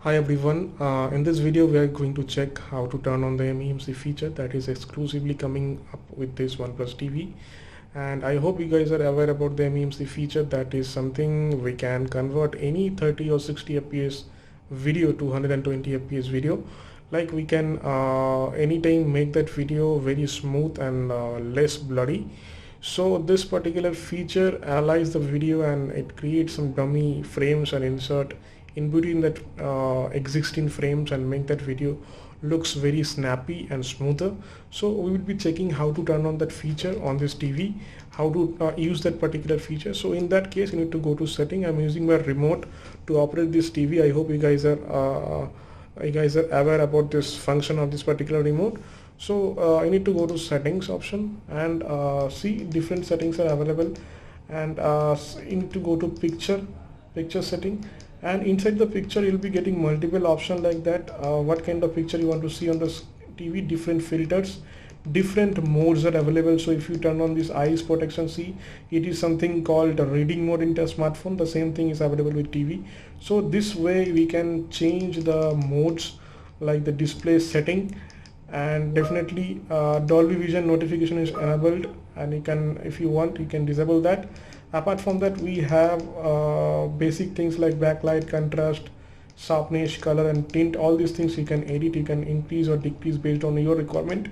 Hi everyone, in this video we are going to check how to turn on the MEMC feature that is exclusively coming up with this OnePlus TV. And I hope you guys are aware about the MEMC feature. That is something we can convert any 30 or 60 fps video to 120 fps video. Like we can anytime make that video very smooth and less blurry. So this particular feature analyzes the video and it creates some dummy frames and insert in between that existing frames and make that video looks very snappy and smoother. So we will be checking how to turn on that feature on this TV, how to use that particular feature. So in that case you need to go to setting. I'm using my remote to operate this TV. I hope you guys are aware about this function of this particular remote. So I need to go to settings option and see different settings are available, and you need to go to picture setting, and inside the picture you'll be getting multiple options like that. What kind of picture you want to see on the TV, different filters, different modes are available. So if you turn on this eyes protection, see it is something called a reading mode into a smartphone. The same thing is available with TV. So this way we can change the modes like the display setting, and definitely Dolby Vision notification is enabled, and you can, if you want, you can disable that. Apart from that, we have basic things like backlight, contrast, sharpness, color and tint. All these things you can edit, you can increase or decrease based on your requirement.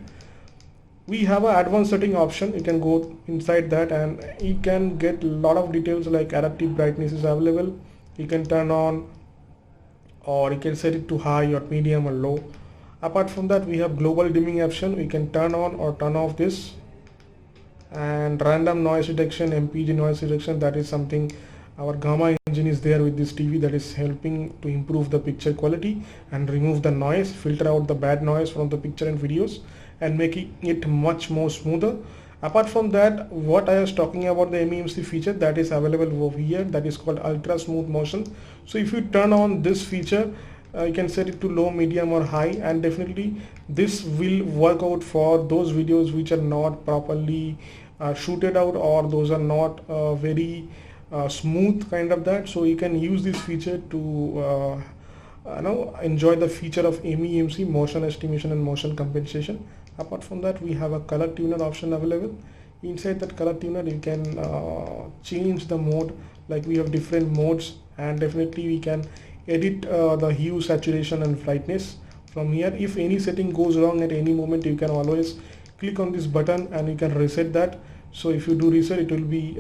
We have an advanced setting option. You can go inside that and you can get a lot of details like adaptive brightness is available. You can turn on, or you can set it to high or medium or low. Apart from that, we have global dimming option. We can turn on or turn off this, and random noise reduction, MPG noise reduction. That is something, our Gamma engine is there with this TV that is helping to improve the picture quality and remove the noise, filter out the bad noise from the picture and videos and making it much more smoother. Apart from that, what I was talking about, the MEMC feature that is available over here, that is called ultra smooth motion. So if you turn on this feature, you can set it to low, medium or high, and definitely this will work out for those videos which are not properly shooted out, or those are not very smooth kind of that. So you can use this feature to enjoy the feature of MEMC, motion estimation and motion compensation. Apart from that, we have a color tuner option available. Inside that color tuner you can change the mode, like we have different modes, and definitely we can edit the hue, saturation and brightness from here. If any setting goes wrong at any moment, you can always click on this button and you can reset that. So if you do reset, it will be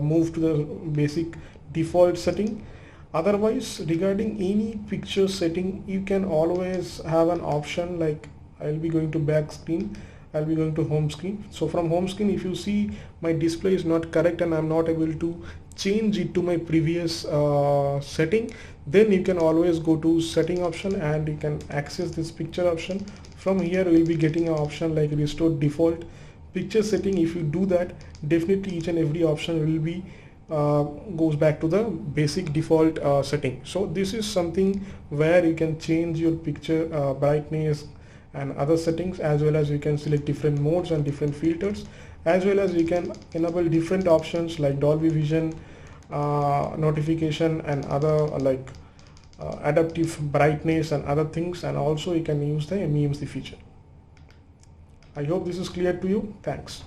moved to the basic default setting. Otherwise, regarding any picture setting, you can always have an option like, I'll be going to back screen, I'll be going to home screen. So from home screen, if you see my display is not correct and I'm not able to change it to my previous setting, then you can always go to setting option and you can access this picture option. From here we'll be getting an option like restore default picture setting. If you do that, definitely each and every option will be goes back to the basic default setting. So this is something where you can change your picture brightness and other settings, as well as you can select different modes and different filters, as well as you can enable different options like Dolby Vision notification and other like adaptive brightness and other things, and also you can use the MEMC feature. I hope this is clear to you. Thanks.